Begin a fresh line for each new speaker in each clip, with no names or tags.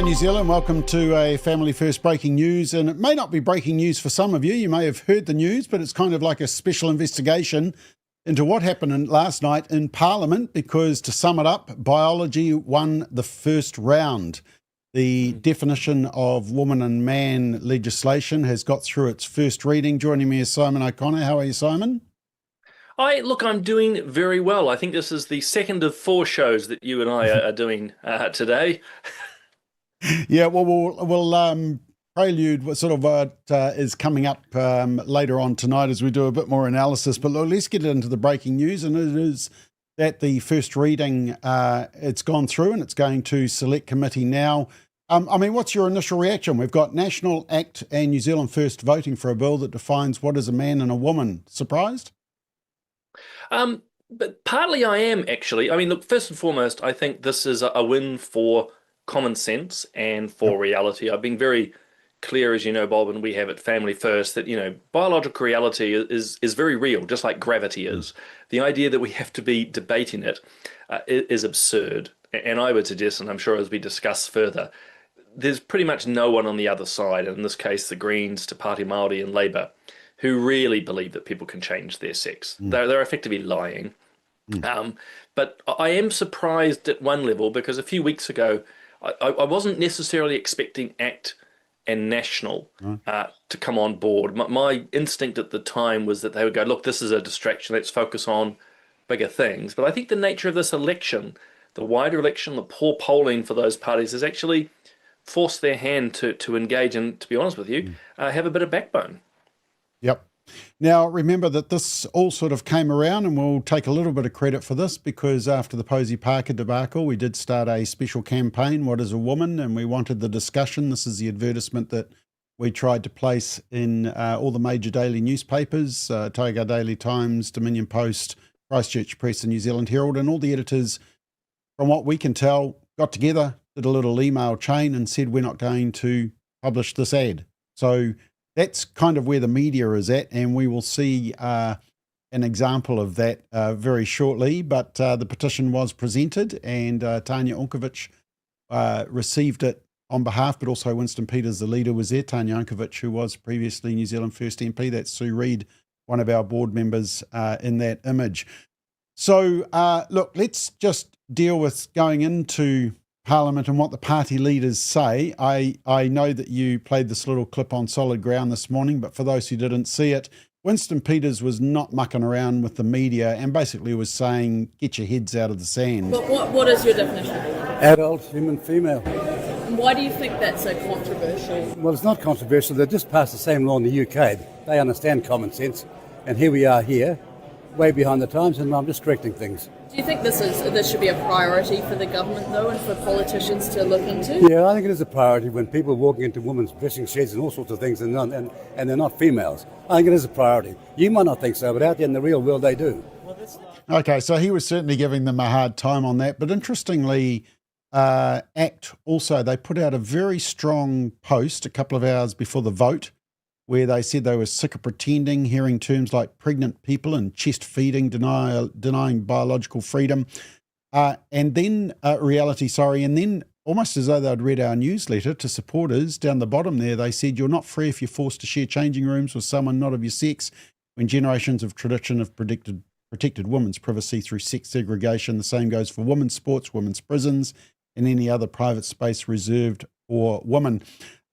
New Zealand, welcome to a Family First breaking news, and it may not be breaking news for some of you. You may have heard the news, but it's kind of like a special investigation into what happened last night in Parliament, because to sum it up, biology won the first round. The definition of woman and man legislation has got through its first reading. Joining me is Simon O'Connor. How are you, Simon?
I'm doing very well. I think this is the second of 4 shows that you and I are doing today.
Yeah, well, we'll prelude what sort of what is coming up later on tonight as we do a bit more analysis. But look, let's get into the breaking news, and it is that the first reading, it's gone through and it's going to select committee now. What's your initial reaction? We've got National Act and New Zealand First voting for a bill that defines what is a man and a woman. Surprised?
But partly I am, actually. I mean, look, first and foremost, I think this is a win for common sense and for reality. I've been very clear, as you know, Bob, and we have at Family First, that, biological reality is very real, just like gravity is. The idea that we have to be debating it is absurd. And I would suggest, and I'm sure as we discuss further, there's pretty much no one on the other side, in this case the Greens, Te Pāti Māori and Labour, who really believe that people can change their sex. They're effectively lying. But I am surprised at one level, because a few weeks ago, I wasn't necessarily expecting ACT and National to come on board. My instinct at the time was that they would go, look, this is a distraction, let's focus on bigger things. But I think the nature of this election, the wider election, the poor polling for those parties, has actually forced their hand to engage and, to be honest with you, have a bit of backbone.
Yep. Now, remember that this all sort of came around, and we'll take a little bit of credit for this, because after the Posey Parker debacle, we did start a special campaign, What is a Woman? And we wanted the discussion. This is the advertisement that we tried to place in all the major daily newspapers, Tauranga Daily Times, Dominion Post, Christchurch Press and New Zealand Herald, and all the editors, from what we can tell, got together, did a little email chain and said, we're not going to publish this ad. So that's kind of where the media is at, and we will see an example of that very shortly. But the petition was presented, and Tanya Unkovic received it on behalf, but also Winston Peters, the leader, was there. Tanya Unkovic, who was previously New Zealand First MP. That's Sue Reid, one of our board members in that image. So, look, let's just deal with going into Parliament and what the party leaders say. I know that you played this little clip on Solid Ground this morning, but for those who didn't see it, Winston Peters was not mucking around with the media and basically was saying, get your heads out of the sand.
But what is your definition?
Adult, human, female.
Why do you think that's so controversial?
Well, it's not controversial. They just passed the same law in the UK. They understand common sense. And here we are here, way behind the times, and I'm just correcting things.
Do you think this should be a priority for the government, though, and for politicians to look into?
Yeah, I think it is a priority when people are walking into women's dressing sheds and all sorts of things, and they're not females. I think it is a priority. You might not think so, but out there in the real world, they do.
Okay, so he was certainly giving them a hard time on that. But interestingly, ACT also, they put out a very strong post a couple of hours before the vote, where they said they were sick of pretending, hearing terms like pregnant people and chest feeding, denying biological freedom, and then almost as though they'd read our newsletter to supporters, down the bottom there, they said, you're not free if you're forced to share changing rooms with someone not of your sex, when generations of tradition have protected women's privacy through sex segregation. The same goes for women's sports, women's prisons, and any other private space reserved for women.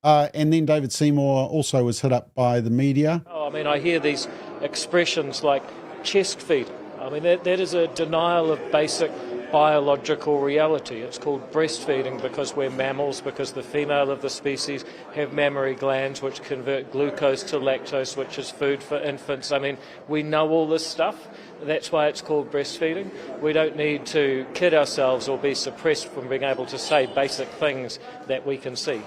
And then David Seymour also was hit up by the media.
I hear these expressions like chest feed. That is a denial of basic biological reality. It's called breastfeeding because we're mammals, because the female of the species have mammary glands which convert glucose to lactose, which is food for infants. We know all this stuff. That's why it's called breastfeeding. We don't need to kid ourselves or be suppressed from being able to say basic things that we can see.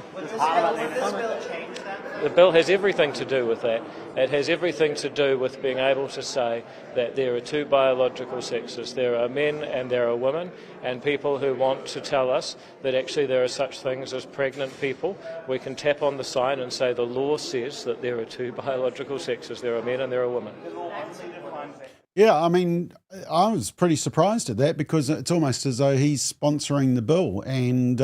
The bill has everything to do with that. It has everything to do with being able to say that there are two biological sexes. There are men and there are women, and people who want to tell us that actually there are such things as pregnant people, we can tap on the sign and say the law says that there are two biological sexes. There are men and there are women.
Yeah, I was pretty surprised at that, because it's almost as though he's sponsoring the bill. And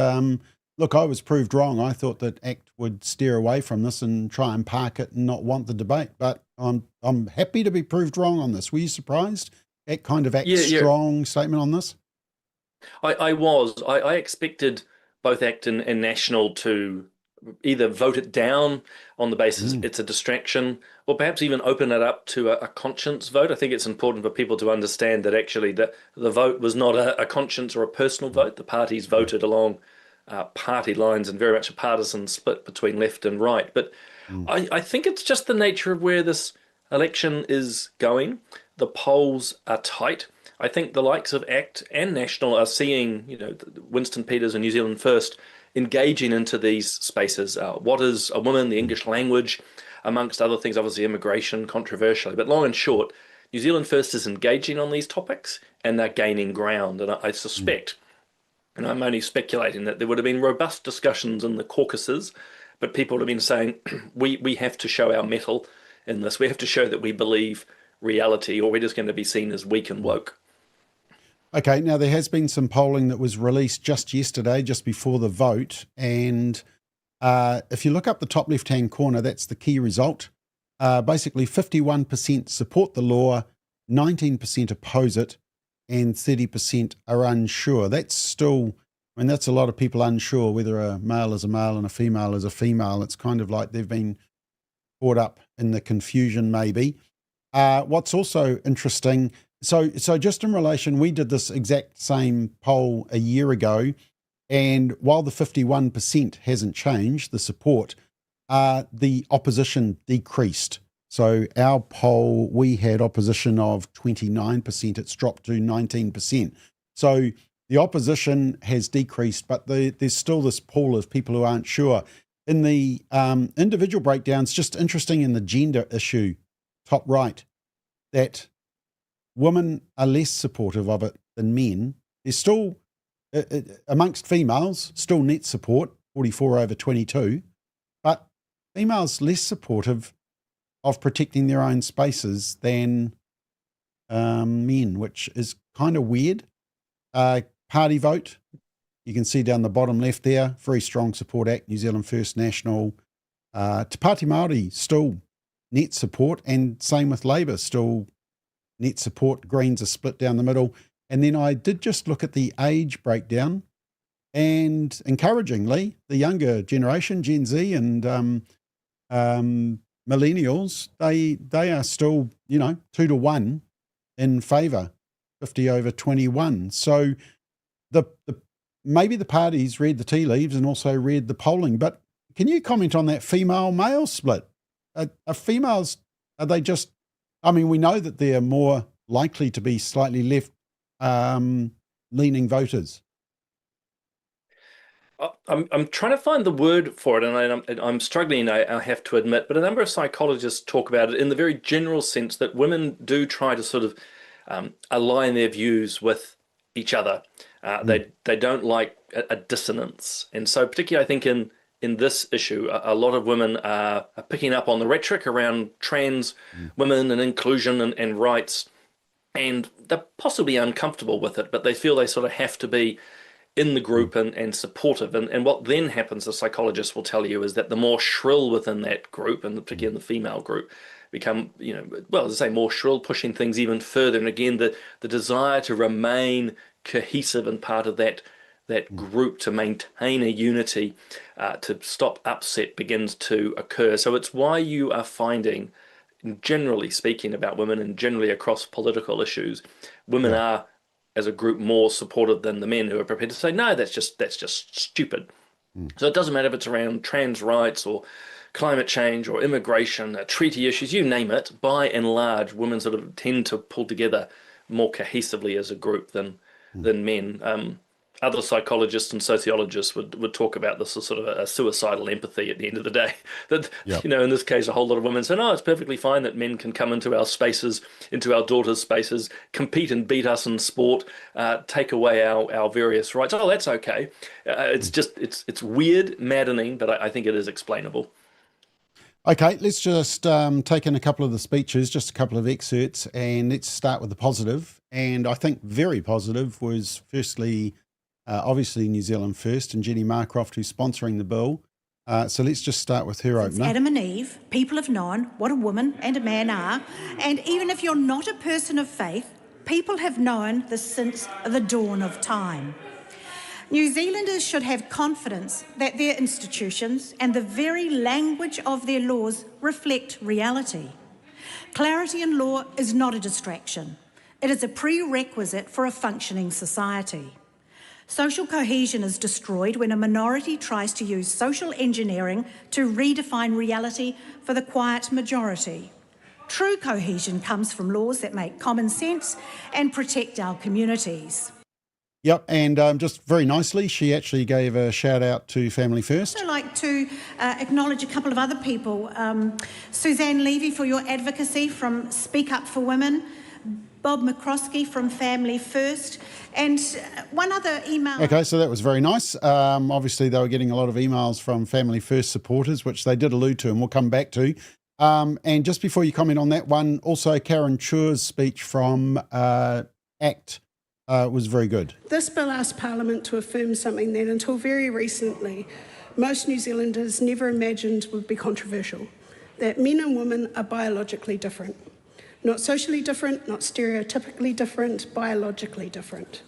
Look, I was proved wrong. I thought that ACT would steer away from this and try and park it and not want the debate. But I'm happy to be proved wrong on this. Were you surprised at kind of ACT's strong statement on this?
I was. I expected both ACT and National to either vote it down on the basis it's a distraction, or perhaps even open it up to a conscience vote. I think it's important for people to understand that actually the vote was not a conscience or a personal vote. The parties voted along party lines and very much a partisan split between left and right. But I think it's just the nature of where this election is going. The polls are tight. I think the likes of ACT and National are seeing, Winston Peters and New Zealand First engaging into these spaces. What is a woman, the English language, amongst other things, obviously immigration, controversially. But long and short, New Zealand First is engaging on these topics and they're gaining ground. And I suspect, and I'm only speculating, that there would have been robust discussions in the caucuses, but people have been saying, we have to show our mettle in this. We have to show that we believe reality, or we're just going to be seen as weak and woke.
Okay, now there has been some polling that was released just yesterday, just before the vote. And if you look up the top left-hand corner, that's the key result. Basically, 51% support the law, 19% oppose it, and 30% are unsure. That's still, that's a lot of people unsure whether a male is a male and a female is a female. It's kind of like they've been caught up in the confusion, maybe. What's also interesting, so just in relation, we did this exact same poll a year ago, and while the 51% hasn't changed, the support, the opposition decreased. So our poll, we had opposition of 29%. It's dropped to 19%. So the opposition has decreased, but there's still this pool of people who aren't sure. In the individual breakdowns, just interesting in the gender issue, top right, that women are less supportive of it than men. There's still, amongst females, still net support, 44/22, but females less supportive of protecting their own spaces than men, which is kind of weird. Party vote, you can see down the bottom left there, very strong support ACT, New Zealand First, National. Te Pāti Māori, still net support, and same with Labour, still net support. Greens are split down the middle. And then I did just look at the age breakdown, and encouragingly, the younger generation, Gen Z and millennials, they are still, 2-1 in favour, 50/21. So the maybe the parties read the tea leaves and also read the polling. But can you comment on that female-male split? Are females, are they just, we know that they're more likely to be slightly left leaning voters.
I'm trying to find the word for it, and I'm struggling, I have to admit, but a number of psychologists talk about it in the very general sense that women do try to sort of align their views with each other. They don't like a dissonance. And so particularly I think in this issue, a lot of women are picking up on the rhetoric around trans women and inclusion and rights, and they're possibly uncomfortable with it, but they feel they sort of have to be in the group and supportive. And what then happens, the psychologists will tell you, is that the more shrill within that group, and particularly in the female group, become, as I say, more shrill, pushing things even further. And again, the desire to remain cohesive and part of that group, to maintain a unity, to stop upset, begins to occur. So it's why you are finding, generally speaking about women and generally across political issues, women are, as a group, more supportive than the men, who are prepared to say, no, that's just stupid. So it doesn't matter if it's around trans rights or climate change or immigration, treaty issues, you name it. By and large, women sort of tend to pull together more cohesively as a group than men. Other psychologists and sociologists would talk about this as sort of a suicidal empathy at the end of the day. That, in this case, a whole lot of women say, no, it's perfectly fine that men can come into our spaces, into our daughters' spaces, compete and beat us in sport, take away our various rights. Oh, that's okay. It's just, it's weird, maddening, but I think it is explainable.
Okay, let's just take in a couple of the speeches, just a couple of excerpts, and let's start with the positive. And I think very positive was, firstly, obviously New Zealand First, and Jenny Marcroft, who's sponsoring the bill. So let's just start with her
Since
opener.
Adam and Eve, people have known what a woman and a man are, and even if you're not a person of faith, people have known this since the dawn of time. New Zealanders should have confidence that their institutions and the very language of their laws reflect reality. Clarity in law is not a distraction. It is a prerequisite for a functioning society. Social cohesion is destroyed when a minority tries to use social engineering to redefine reality for the quiet majority. True cohesion comes from laws that make common sense and protect our communities.
Yep, and just very nicely, she actually gave a shout out to Family First.
I'd like to acknowledge a couple of other people. Suzanne Levy for your advocacy from Speak Up for Women, Bob McCoskrie from Family First, and one other email.
Okay, so that was very nice. Obviously, they were getting a lot of emails from Family First supporters, which they did allude to, and we'll come back to. And just before you comment on that one, also Karen Chua's speech from ACT was very good.
This bill asked Parliament to affirm something that until very recently, most New Zealanders never imagined would be controversial, that men and women are biologically different. Not socially different, not stereotypically different, biologically different.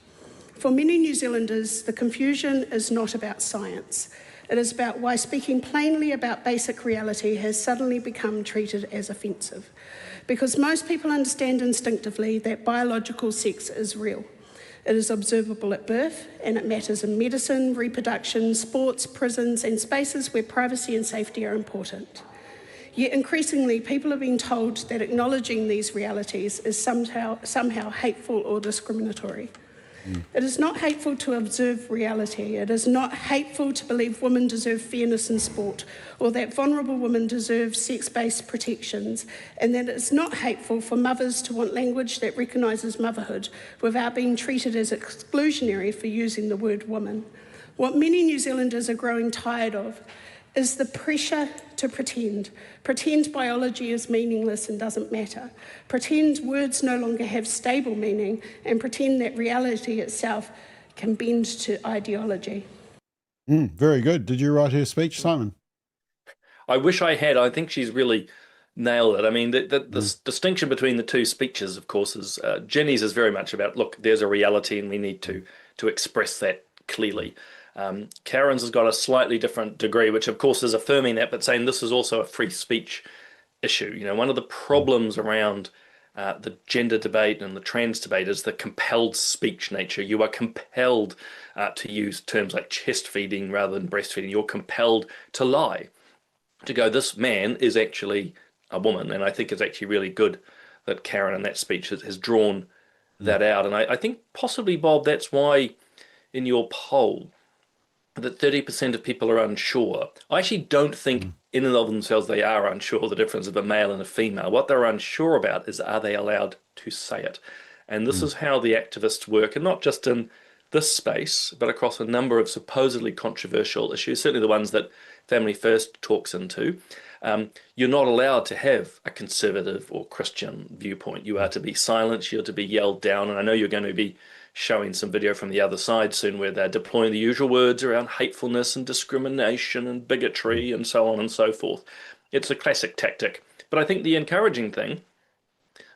For many New Zealanders, the confusion is not about science. It is about why speaking plainly about basic reality has suddenly become treated as offensive. Because most people understand instinctively that biological sex is real. It is observable at birth, and it matters in medicine, reproduction, sports, prisons, and spaces where privacy and safety are important. Yet increasingly, people are being told that acknowledging these realities is somehow hateful or discriminatory. It is not hateful to observe reality. It is not hateful to believe women deserve fairness in sport, or that vulnerable women deserve sex-based protections, and that it's not hateful for mothers to want language that recognises motherhood without being treated as exclusionary for using the word woman. What many New Zealanders are growing tired of is the pressure to pretend. Pretend biology is meaningless and doesn't matter. Pretend words no longer have stable meaning, and pretend that reality itself can bend to ideology.
Very good. Did you write her speech, Simon?
I wish I had. I think she's really nailed it. I mean, the distinction between the two speeches, of course, is Jenny's is very much about, look, there's a reality and we need to express that clearly. Karen's has got a slightly different degree, which of course is affirming that, but saying this is also a free speech issue. You know, one of the problems around the gender debate and the trans debate is the compelled speech nature. You are compelled to use terms like chest feeding rather than breastfeeding. You're compelled to lie, to go, this man is actually a woman. And I think it's actually really good that Karen in that speech has drawn that out. And I think possibly, Bob, that's why in your poll, that 30% of people are unsure. I actually don't think in and of themselves they are unsure the difference of a male and a female. What they're unsure about is, are they allowed to say it? And this is how the activists work, and not just in this space, but across a number of supposedly controversial issues, certainly the ones that Family First talks into. You're not allowed to have a conservative or Christian viewpoint. You are to be silenced, you're to be yelled down, and I know you're going to be showing some video from the other side soon where they're deploying the usual words around hatefulness and discrimination and bigotry and so on and so forth. It's a classic tactic. But I think the encouraging thing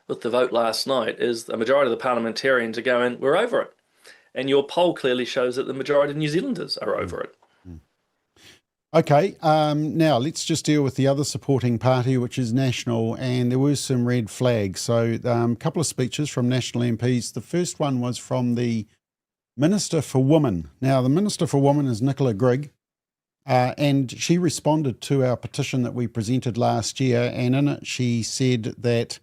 with the vote last night is the majority of the parliamentarians are going, we're over it. And your poll clearly shows that the majority of New Zealanders are over it.
Okay, now let's just deal with the other supporting party, which is National, and there were some red flags. So a couple of speeches from National MPs. The first one was from the Minister for Women. Now, the Minister for Women is Nicola Grigg, and she responded to our petition that we presented last year, and in it she said that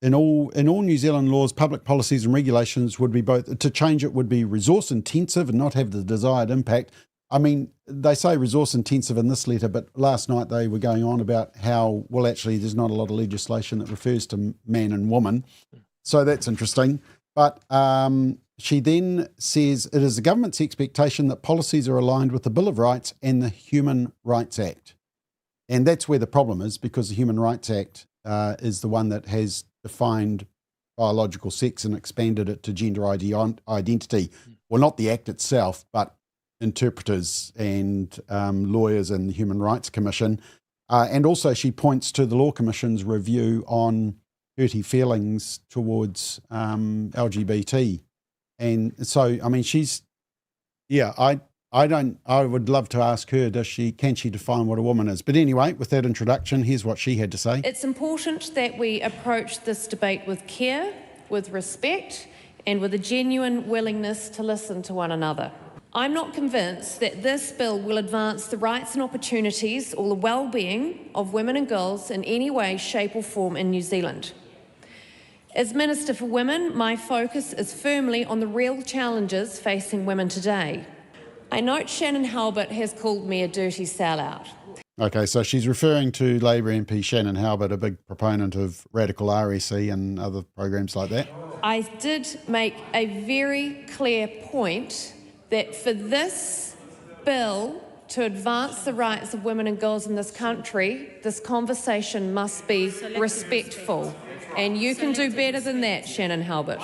in all New Zealand laws, public policies and regulations would be to change it would be resource intensive and not have the desired impact. I mean, they say resource intensive in this letter, but last night they were going on about how, well, actually there's not a lot of legislation that refers to man and woman. So that's interesting. But she then says it is the government's expectation that policies are aligned with the Bill of Rights and the Human Rights Act. And that's where the problem is, because the Human Rights Act is the one that has defined biological sex and expanded it to gender identity. Well, not the Act itself, but interpreters and lawyers and the Human Rights Commission. And also she points to the Law Commission's review on hurty feelings towards LGBT. And so, I mean, I would love to ask her, can she define what a woman is? But anyway, with that introduction, here's what she had to say.
It's important that we approach this debate with care, with respect, and with a genuine willingness to listen to one another. I'm not convinced that this bill will advance the rights and opportunities or the well-being of women and girls in any way, shape or form in New Zealand. As Minister for Women, my focus is firmly on the real challenges facing women today. I note Shannon Halbert has called me a dirty sellout.
Okay, so she's referring to Labour MP Shannon Halbert, a big proponent of radical RSC and other programs like that.
I did make a very clear point that for this bill to advance the rights of women and girls in this country, this conversation must be respectful. And you can do better than that, Shannon Halbert.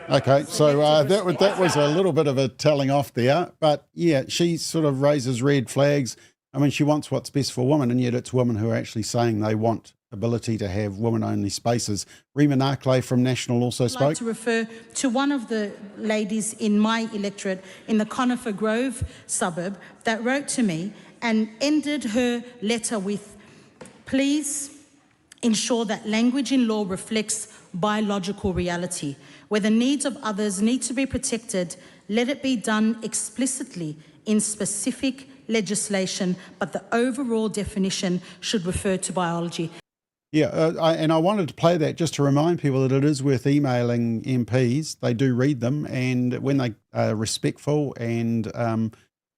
Okay, so that was a little bit of a telling off there. But yeah, she sort of raises red flags. I mean, she wants what's best for women, and yet it's women who are actually saying they want ability to have women-only spaces. Rima Narkley from National also spoke.
I'd like to refer to one of the ladies in my electorate in the Conifer Grove suburb that wrote to me and ended her letter with, please ensure that language in law reflects biological reality. Where the needs of others need to be protected, let it be done explicitly in specific legislation, but the overall definition should refer to biology.
Yeah, I wanted to play that just to remind people that it is worth emailing MPs. They do read them, and when they are respectful and,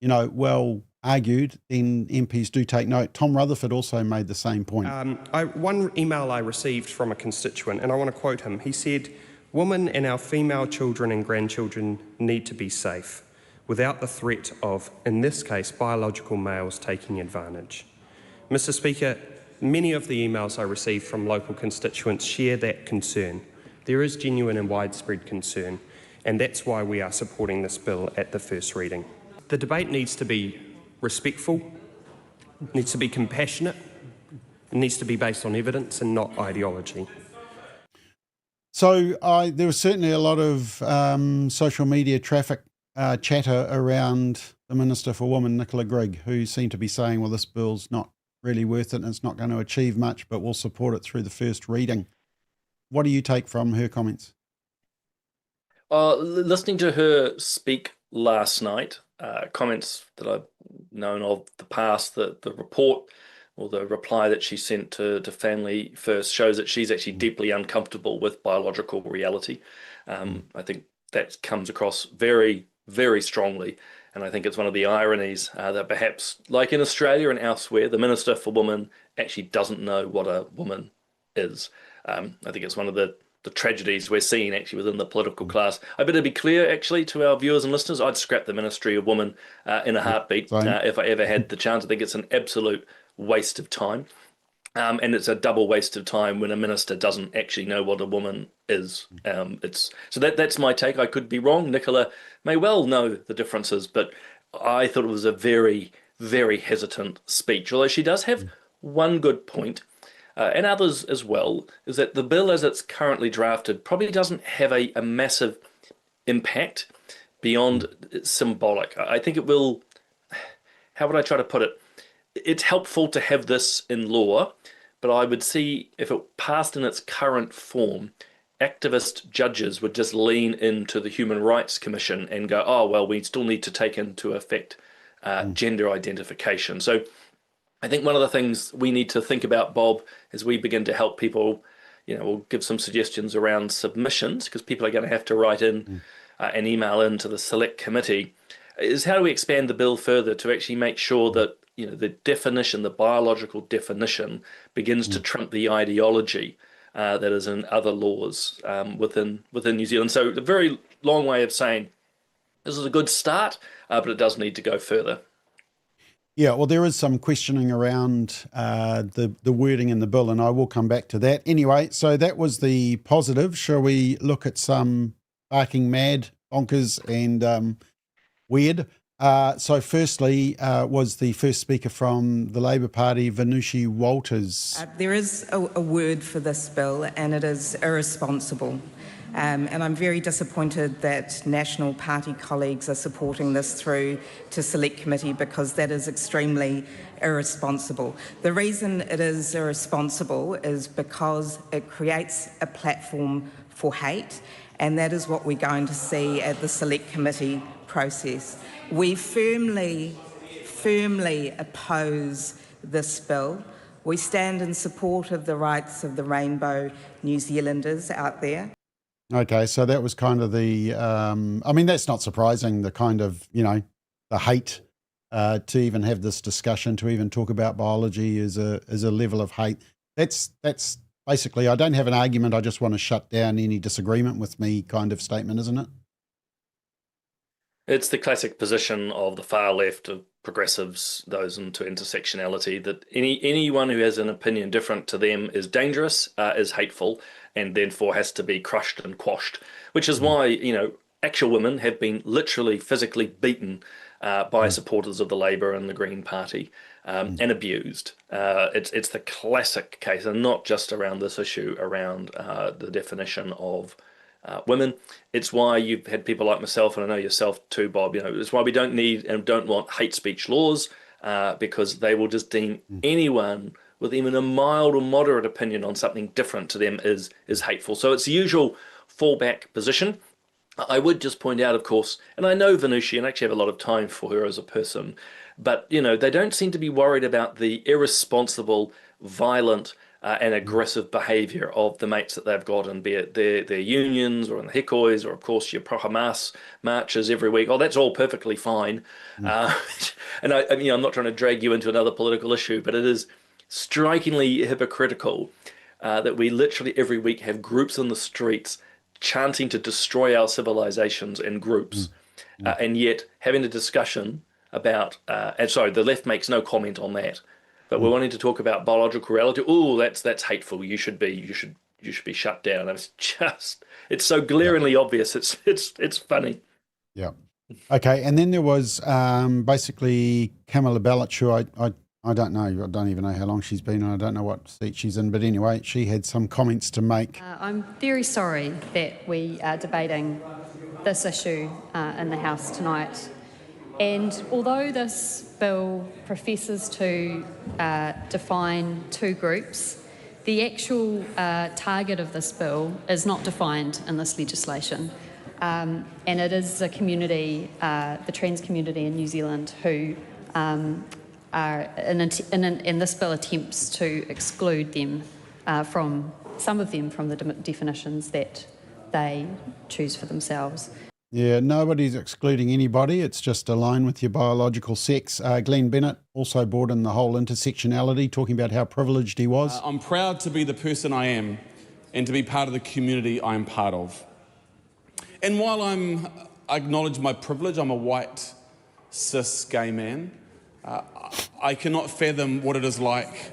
well argued, then MPs do take note. Tom Rutherford also made the same point.
One email I received from a constituent, and I want to quote him. He said, "Women and our female children and grandchildren need to be safe without the threat of, in this case, biological males taking advantage." Mr. Speaker, many of the emails I received from local constituents share that concern. There is genuine and widespread concern, and that's why we are supporting this bill at the first reading. The debate needs to be respectful, needs to be compassionate, it needs to be based on evidence and not ideology.
So there was certainly a lot of social media traffic chatter around the Minister for Women, Nicola Grigg, who seemed to be saying, well, this bill's not really worth it and it's not going to achieve much, but we'll support it through the first reading. What do you take from her comments?
Listening to her speak last night, comments that I've known of the past, the report or the reply that she sent to Family First shows that she's actually deeply uncomfortable with biological reality. I think that comes across very, very strongly. And I think it's one of the ironies that perhaps, like in Australia and elsewhere, the Minister for Women actually doesn't know what a woman is. I think it's one of the tragedies we're seeing actually within the political class. I better be clear actually to our viewers and listeners, I'd scrap the Ministry of Women in a heartbeat if I ever had the chance. I think it's an absolute waste of time. And it's a double waste of time when a minister doesn't actually know what a woman is. So that's my take. I could be wrong. Nicola may well know the differences, but I thought it was a very, very hesitant speech. Although she does have one good point, and others as well, is that the bill as it's currently drafted probably doesn't have a massive impact beyond symbolic. I think it will, how would I try to put it? It's helpful to have this in law, but I would see if it passed in its current form, activist judges would just lean into the Human Rights Commission and go, oh, well, we still need to take into effect gender identification. So I think one of the things we need to think about, Bob, as we begin to help people, we'll give some suggestions around submissions, because people are going to have to write in and email into the select committee, is how do we expand the bill further to actually make sure that the definition, the biological definition, begins to trump the ideology that is in other laws within New Zealand. So a very long way of saying this is a good start, but it does need to go further.
Yeah, well, there is some questioning around the wording in the bill, and I will come back to that. Anyway, so that was the positive. Shall we look at some barking mad, bonkers, and weird? So firstly was the first speaker from the Labour Party, Venushi Walters.
There is a word for this bill, and it is irresponsible. And I'm very disappointed that National Party colleagues are supporting this through to Select Committee, because that is extremely irresponsible. The reason it is irresponsible is because it creates a platform for hate, and that is what we're going to see at the Select Committee process. We firmly oppose this bill. We stand in support of the rights of the Rainbow New Zealanders out there.
Okay, so that was kind of the, I mean, that's not surprising, the kind of, the hate to even have this discussion, to even talk about biology is a level of hate. That's basically, I don't have an argument, I just want to shut down any disagreement with me kind of statement, isn't it?
It's the classic position of the far left, of progressives, those into intersectionality, that anyone who has an opinion different to them is dangerous, is hateful, and therefore has to be crushed and quashed, which is why, actual women have been literally physically beaten by supporters of the Labour and the Green Party and abused. It's the classic case, and not just around this issue, around the definition of women. It's why you've had people like myself, and I know yourself too, Bob, it's why we don't need and don't want hate speech laws, because they will just deem anyone with even a mild or moderate opinion on something different to them is hateful. So it's the usual fallback position. I would just point out, of course, and I know Venushi, and I actually have a lot of time for her as a person, but, they don't seem to be worried about the irresponsible, violent, and aggressive behaviour of the mates that they've got, and be it their unions or in the Hikois, or of course your pro-Hamas marches every week. Oh, that's all perfectly fine. And I'm not trying to drag you into another political issue, but it is strikingly hypocritical that we literally every week have groups on the streets chanting to destroy our civilizations in groups, and yet having a discussion about, and sorry, the left makes no comment on that. But we're wanting to talk about biological reality. Oh, that's hateful. You should be shut down. It's so glaringly obvious. It's funny.
Yeah. Okay. And then there was basically Camilla Bellich, who I don't know. I don't even know how long she's been, and I don't know what seat she's in. But anyway, she had some comments to make.
I'm very sorry that we are debating this issue in the House tonight. And although this bill professes to define two groups, the actual target of this bill is not defined in this legislation. And it is a community, the trans community in New Zealand, who are, and this bill attempts to exclude them from, some of them, from the definitions that they choose for themselves.
Yeah, nobody's excluding anybody. It's just align with your biological sex. Glenn Bennett also brought in the whole intersectionality, talking about how privileged he was.
I'm proud to be the person I am and to be part of the community I'm part of. And while I acknowledge my privilege, I'm a white, cis, gay man, I cannot fathom what it is like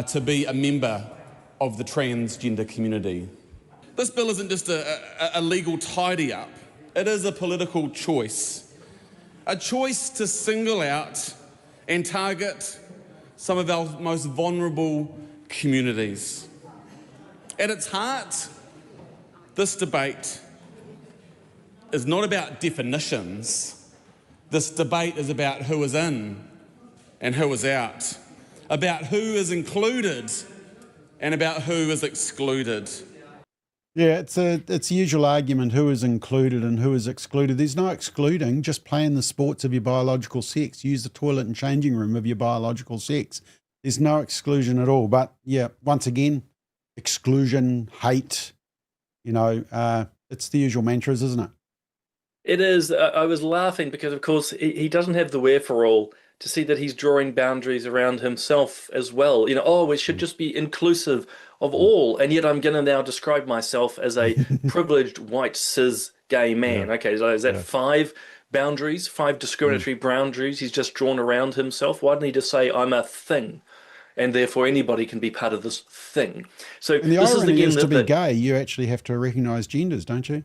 to be a member of the transgender community. This bill isn't just a legal tidy-up. It is a political choice, a choice to single out and target some of our most vulnerable communities. At its heart, this debate is not about definitions. This debate is about who is in and who is out, about who is included and about who is excluded.
Yeah, it's the usual argument, who is included and who is excluded. There's no excluding, just play in the sports of your biological sex, use the toilet and changing room of your biological sex. There's no exclusion at all. But yeah, once again, exclusion, hate, it's the usual mantras, isn't it?
It is. I was laughing because, of course, he doesn't have the wherewithal to see that he's drawing boundaries around himself as well. We should just be inclusive of all, and yet I'm going to now describe myself as a privileged white cis gay man. Okay, so is that 5 boundaries, 5 discriminatory boundaries he's just drawn around himself. Why didn't he just say, I'm a thing, and therefore anybody can be part of this thing? So
And the
this
irony
is, again,
is to be gay, you actually have to recognise genders, don't you?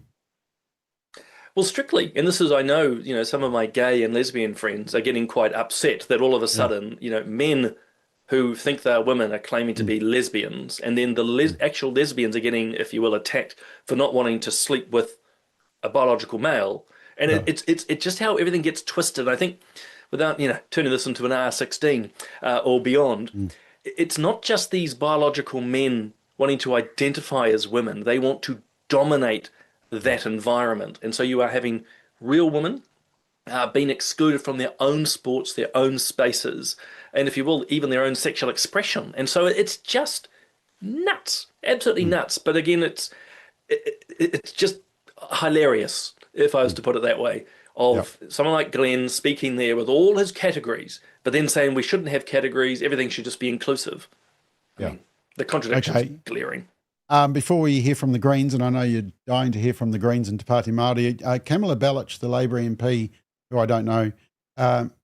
Well, strictly, and this is, I know, some of my gay and lesbian friends are getting quite upset that all of a sudden, men who think they're women are claiming to be lesbians, and then the actual lesbians are getting, if you will, attacked for not wanting to sleep with a biological male. And it's just how everything gets twisted. I think, without turning this into an R16 or beyond, it's not just these biological men wanting to identify as women. They want to dominate that environment. And so you are having real women being excluded from their own sports, their own spaces, and, if you will, even their own sexual expression. And so it's just nuts, absolutely nuts. But again, it's just hilarious, if I was to put it that way, of someone like Glenn speaking there with all his categories, but then saying we shouldn't have categories, everything should just be inclusive. I mean, the contradiction is glaring.
Before we hear from the Greens, and I know you're dying to hear from the Greens and Te Pāti Māori, Kamala Bellich, the Labour MP, who I don't know,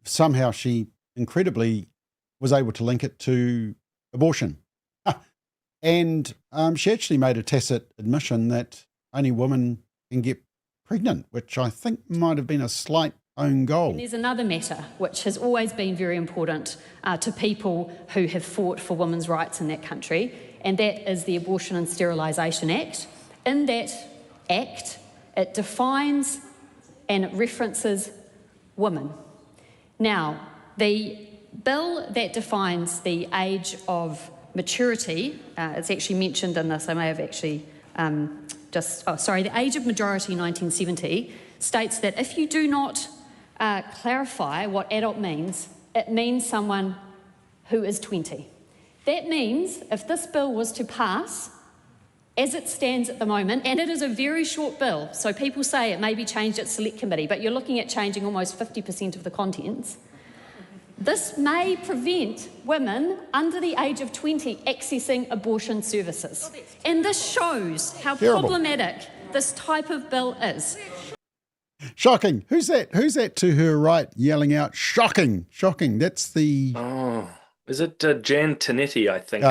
somehow she incredibly was able to link it to abortion. And she actually made a tacit admission that only women can get pregnant, which I think might have been a slight own goal.
And there's another matter which has always been very important to people who have fought for women's rights in that country, and that is the Abortion and Sterilisation Act. In that act, it defines and it references women. Now, the bill that defines the age of maturity, it's actually mentioned in this, I may have actually the age of majority 1970 states that if you do not clarify what adult means, it means someone who is 20. That means if this bill was to pass, as it stands at the moment, and it is a very short bill, so people say it may be changed at select committee, but you're looking at changing almost 50% of the contents, this may prevent women under the age of 20 accessing abortion services. And this shows how problematic this type of bill is.
Shocking. Who's that? Who's that to her right yelling out, shocking, shocking? That's the...
Is it Jan Tinetti, I think?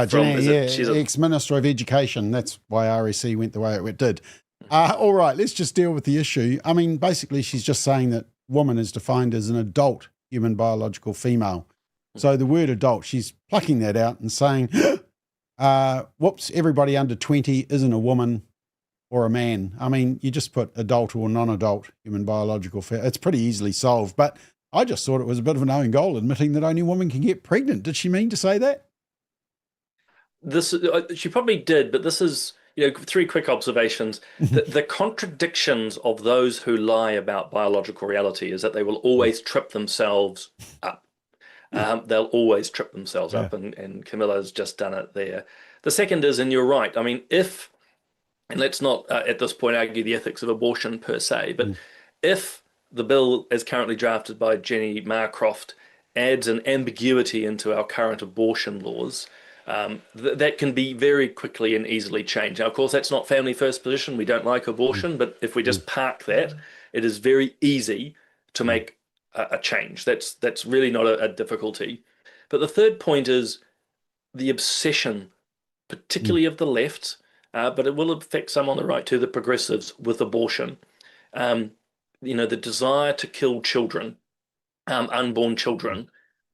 She's ex-Minister of Education. That's why RSC went the way it did. All right, let's just deal with the issue. I mean, basically, she's just saying that woman is defined as an adult human biological female. So the word adult, she's plucking that out and saying, whoops, everybody under 20 isn't a woman or a man. I mean, you just put adult or non-adult human biological female. It's pretty easily solved, but I just thought it was a bit of an own goal, admitting that only women can get pregnant. Did she mean to say that?
She probably did, but this is, 3 quick observations. The contradictions of those who lie about biological reality is that they will always trip themselves up. They'll always trip themselves up, and Camilla's just done it there. The second is, and you're right, I mean, and let's not at this point argue the ethics of abortion per se, but if the bill as currently drafted by Jenny Marcroft adds an ambiguity into our current abortion laws, that can be very quickly and easily changed. Now, of course, that's not family first position. We don't like abortion, but if we just park that, it is very easy to make a change. That's really not a difficulty. But the third point is the obsession, particularly of the left, but it will affect some on the right too, the progressives, with abortion. The desire to kill children, unborn children,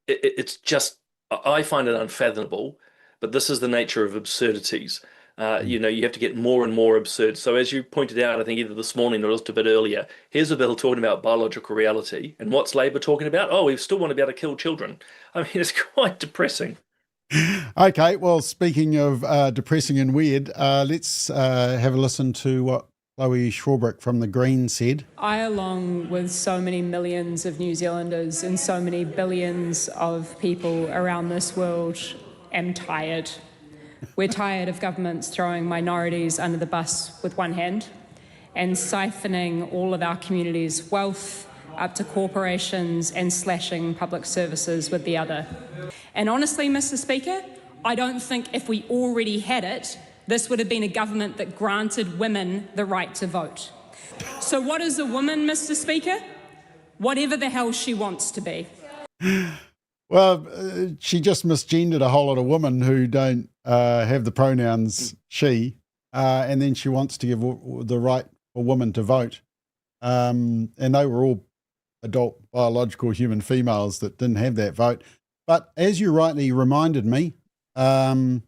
it's just, I find it unfathomable, but this is the nature of absurdities. You have to get more and more absurd. So as you pointed out, I think either this morning or just a bit earlier, here's a bill talking about biological reality. And what's Labour talking about? Oh, we still want to be able to kill children. I mean, it's quite depressing.
Okay, well, speaking of depressing and weird, let's have a listen to what Chloe Swarbrick from the Greens said.
I, along with so many millions of New Zealanders and so many billions of people around this world, am tired. We're tired of governments throwing minorities under the bus with one hand and siphoning all of our communities' wealth up to corporations and slashing public services with the other. And honestly, Mr. Speaker, I don't think if we already had it, this would have been a government that granted women the right to vote. So what is a woman, Mr. Speaker? whatever the hell she wants to be.
Well, she just misgendered a whole lot of women who don't have the pronouns she, and then she wants to give the right for women to vote. And they were all adult biological human females that didn't have that vote. But as you rightly reminded me, the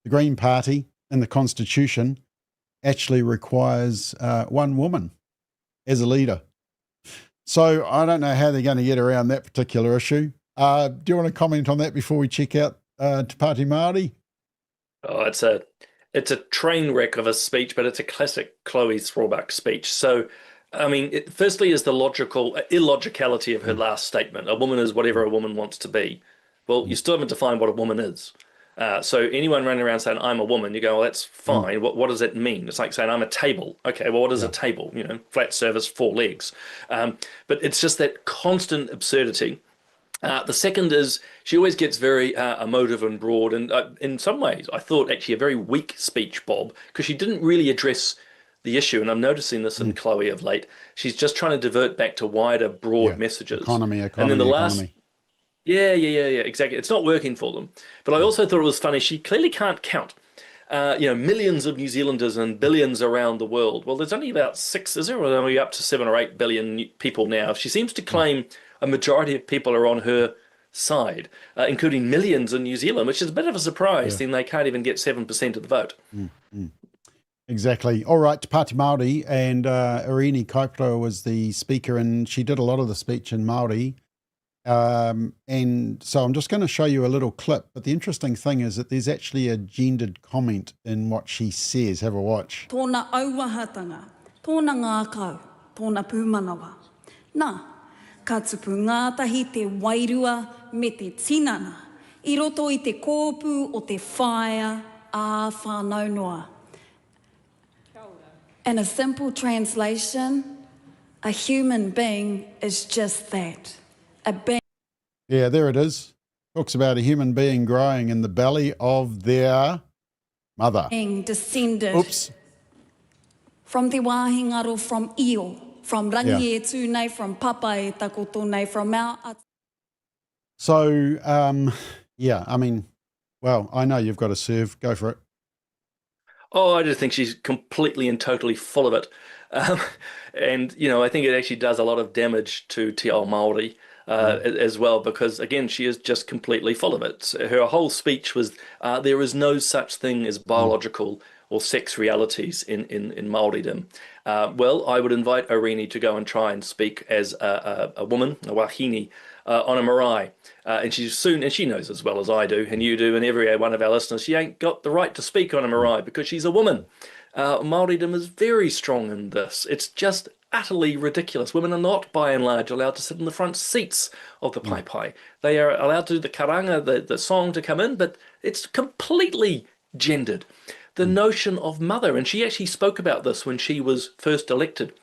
Green Party in the Constitution actually requires one woman as a leader. So I don't know how they're going to get around that particular issue. Do you want to comment on that before we check out Te Pāti Māori?
Oh, it's a train wreck of a speech, but it's a classic Chloe Swarbrick speech. So, I mean, firstly is the illogicality of her last statement. A woman is whatever a woman wants to be. Well, you still haven't defined what a woman is. So anyone running around saying, I'm a woman, you go, well, that's fine. What does it mean? It's like saying, I'm a table. Okay, well, what is a table? You know, flat surface, 4 legs. But it's just that constant absurdity. The second is she always gets very emotive and broad. And in some ways, I thought actually a very weak speech, Bob, because she didn't really address the issue. And I'm noticing this in Chloe of late. She's just trying to divert back to wider, broad messages.
Economy.
And then the last... Yeah, exactly. It's not working for them. But I also thought it was funny. She clearly can't count, millions of New Zealanders and billions around the world. Well, there's only about 6, is there? Or are we up to 7 or 8 billion people now? She seems to claim a majority of people are on her side, including millions in New Zealand, which is a bit of a surprise. Then they can't even get 7% of the vote.
Exactly. All right, Te Pāti Māori, and Irini Kaipara was the speaker, and she did a lot of the speech in Māori. And so I'm just going to show you a little clip, but the interesting thing is that there's actually a gendered comment in what she says. Have a watch.
Tōna auahatanga, tōna ngākau, tōna pūmanawa. Nā, ka tupu ngātahi te wairua me te tinana, I roto I te kōpū o te whaia a whānau noa. In a simple translation, a human being is just that.
Yeah, there it is. Talks about a human being growing in the belly of their mother.
Being descended
from
te wāhingaro, from Io, from Rangi e tūnei, from Papa e takoto nei, from our...
So, I mean, well, I know you've got to serve. Go for it.
Oh, I just think she's completely and totally full of it. And, I think it actually does a lot of damage to Te Ao Māori. As well, because again, she is just completely full of it. Her whole speech was, there is no such thing as biological or sex realities in Māoridom. Well, I would invite Irini to go and try and speak as a woman, a wahine, on a marae. And she knows as well as I do, and you do, and every one of our listeners, she ain't got the right to speak on a marae because she's a woman. Māoridom is very strong in this. It's just utterly ridiculous. Women are not, by and large, allowed to sit in the front seats of the pai pai. They are allowed to do the karanga, the song to come in, but it's completely gendered. The notion of mother, and she actually spoke about this when she was first elected.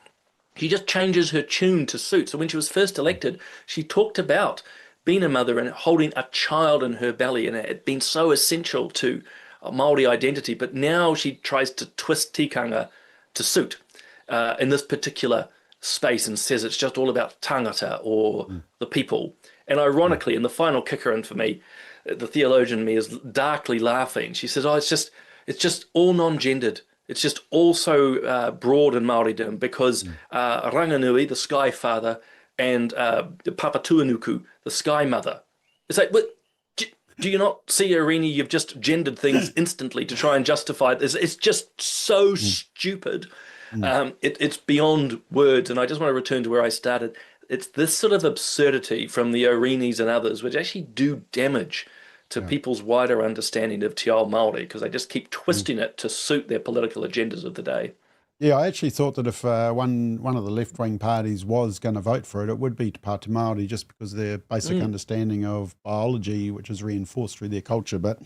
She just changes her tune to suit. So when she was first elected, she talked about being a mother and holding a child in her belly, and it had been so essential to Māori identity. But now she tries to twist tikanga to suit in this particular space and says it's just all about tangata or the people. And ironically, in the final kicker in for me, the theologian in me is darkly laughing. She says, it's just all non-gendered. It's just all so broad in Māoridom because Ranganui, the Sky Father, and Papatuanuku, the Sky Mother. It's like, do you not see, Irini, you've just gendered things instantly to try and justify this. It's just so stupid. It's beyond words, and I just want to return to where I started. It's this sort of absurdity from the Irinis and others which actually do damage to people's wider understanding of Te Ao Māori because they just keep twisting it to suit their political agendas of the day.
Yeah, I actually thought that if one of the left-wing parties was going to vote for it, it would be Te Pāti Māori just because of their basic understanding of biology, which is reinforced through their culture. But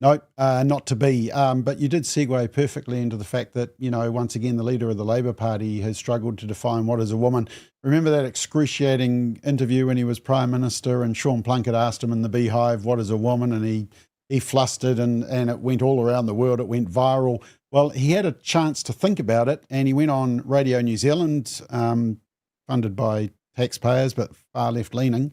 no, not to be. But you did segue perfectly into the fact that, once again, the leader of the Labour Party has struggled to define what is a woman. Remember that excruciating interview when he was Prime Minister and Sean Plunkett asked him in the Beehive, what is a woman? And he flustered and it went all around the world. It went viral. Well, he had a chance to think about it and he went on Radio New Zealand, funded by taxpayers, but far left-leaning,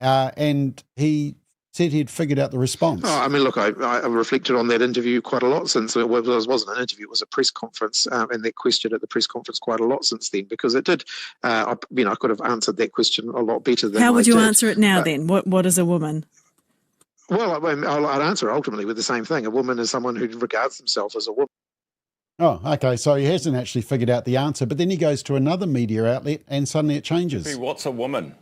and he said he'd figured out the response.
Oh, I mean, look, I reflected on that interview quite a lot since it wasn't an interview, it was a press conference, and that question at the press conference quite a lot since then, because it did, I could have answered that question a lot better than
How would you
did.
answer it now then? What is a woman?
Well, I'd answer ultimately with the same thing. A woman is someone who regards themselves as a woman.
Oh, okay, so he hasn't actually figured out the answer, but then he goes to another media outlet and suddenly it changes.
What's a woman?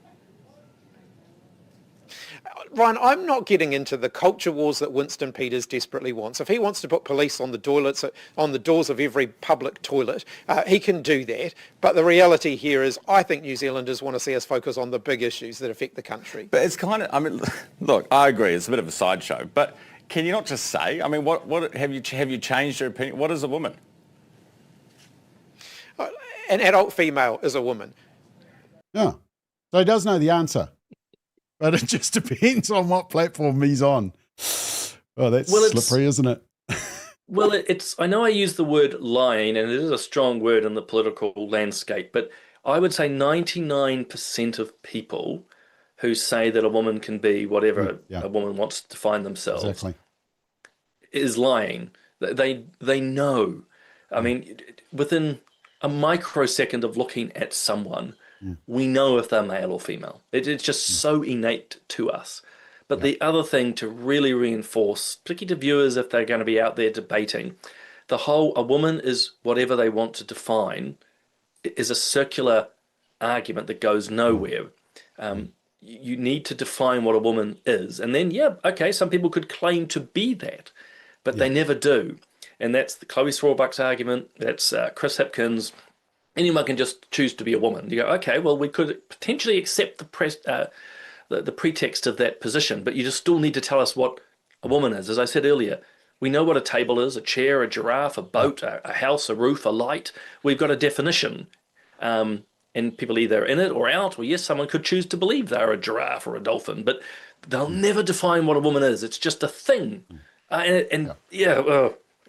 Ryan, I'm not getting into the culture wars that Winston Peters desperately wants. If he wants to put police on the toilets, on the doors of every public toilet, he can do that. But the reality here is I think New Zealanders want to see us focus on the big issues that affect the country.
But it's kind of, I mean, look, I agree, it's a bit of a sideshow, but can you not just say, I mean, what have you changed your opinion? What is a woman?
An adult female is a woman.
Yeah, so he does know the answer. But it just depends on what platform he's on. Oh, that's slippery, isn't it?
Well, I know I use the word lying, and it is a strong word in the political landscape, but I would say 99% of people who say that a woman can be whatever a woman wants to define themselves is lying. They know. I mean, within a microsecond of looking at someone, we know if they're male or female. It's just so innate to us. But the other thing to really reinforce, particularly to viewers if they're going to be out there debating, the whole a woman is whatever they want to define is a circular argument that goes nowhere. You need to define what a woman is. And then, some people could claim to be that, but they never do. And that's the Chloe Swarbrick's argument. That's Chris Hipkins. Anyone can just choose to be a woman. You go, okay, well, we could potentially accept the pretext of that position, but you just still need to tell us what a woman is. As I said earlier, we know what a table is, a chair, a giraffe, a boat, a house, a roof, a light. We've got a definition, and people either in it or out, or yes, someone could choose to believe they're a giraffe or a dolphin, but they'll never define what a woman is. It's just a thing.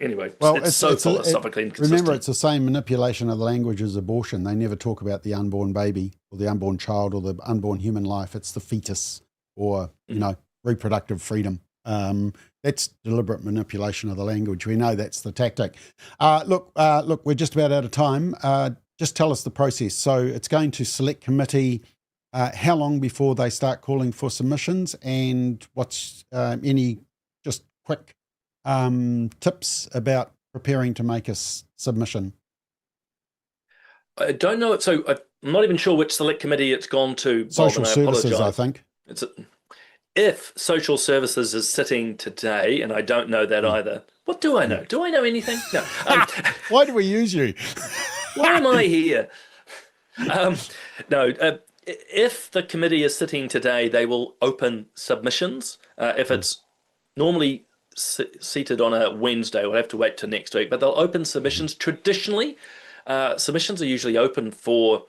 Anyway, it's so philosophically inconsistent.
Remember, it's the same manipulation of the language as abortion. They never talk about the unborn baby or the unborn child or the unborn human life. It's the fetus or, reproductive freedom. That's deliberate manipulation of the language. We know that's the tactic. Look, we're just about out of time. Just tell us the process. So it's going to select committee. How long before they start calling for submissions, and what's any just quick tips about preparing to make a submission?
I don't know. So I'm not even sure which select committee it's gone to.
Social Services, I think.
If Social Services is sitting today, and I don't know that either. What do I know? Do I know anything? No.
Why do we use you?
Why am I here? If the committee is sitting today, they will open submissions. If it's normally seated on a Wednesday, we'll have to wait till next week, but they'll open submissions. Traditionally, submissions are usually open for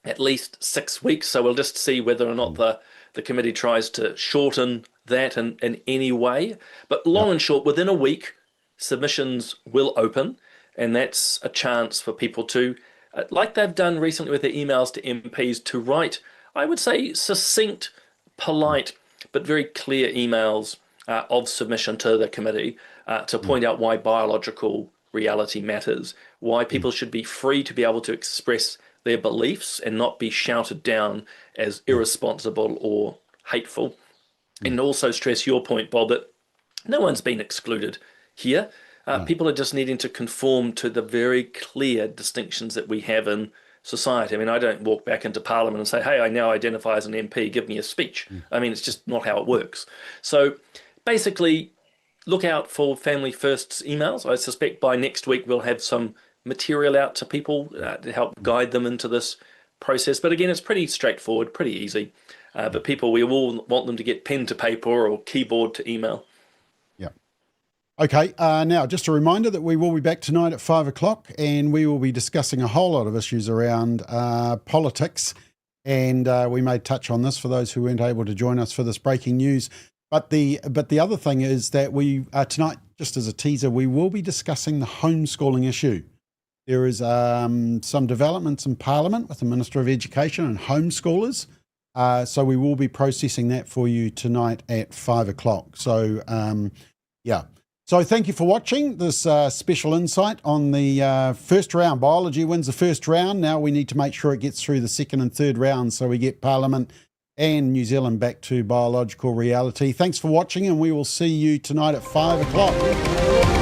at least 6 weeks, so we'll just see whether or not the committee tries to shorten that in any way. But long and short, within a week, submissions will open, and that's a chance for people to, like they've done recently with their emails to MPs, to write, I would say, succinct, polite, but very clear emails of submission to the committee to point out why biological reality matters, why people should be free to be able to express their beliefs and not be shouted down as irresponsible or hateful. And also stress your point, Bob, that no one's been excluded here. People are just needing to conform to the very clear distinctions that we have in society. I mean, I don't walk back into Parliament and say, hey, I now identify as an MP, give me a speech. I mean, it's just not how it works. So basically, look out for Family First's emails. I suspect by next week we'll have some material out to people to help guide them into this process. But again, it's pretty straightforward, pretty easy. But people, we all want them to get pen to paper or keyboard to email.
Yeah. Okay. Now, just a reminder that we will be back tonight at 5 o'clock, and we will be discussing a whole lot of issues around politics. And we may touch on this for those who weren't able to join us for this breaking news. But the other thing is that we tonight, just as a teaser, we will be discussing the homeschooling issue. There is some developments in Parliament with the Minister of Education and homeschoolers. So we will be processing that for you tonight at 5 o'clock. So, yeah. So thank you for watching this special insight on the first round. Biology wins the first round. Now we need to make sure it gets through the second and third rounds so we get Parliament and New Zealand back to biological reality. Thanks for watching, and we will see you tonight at 5 o'clock.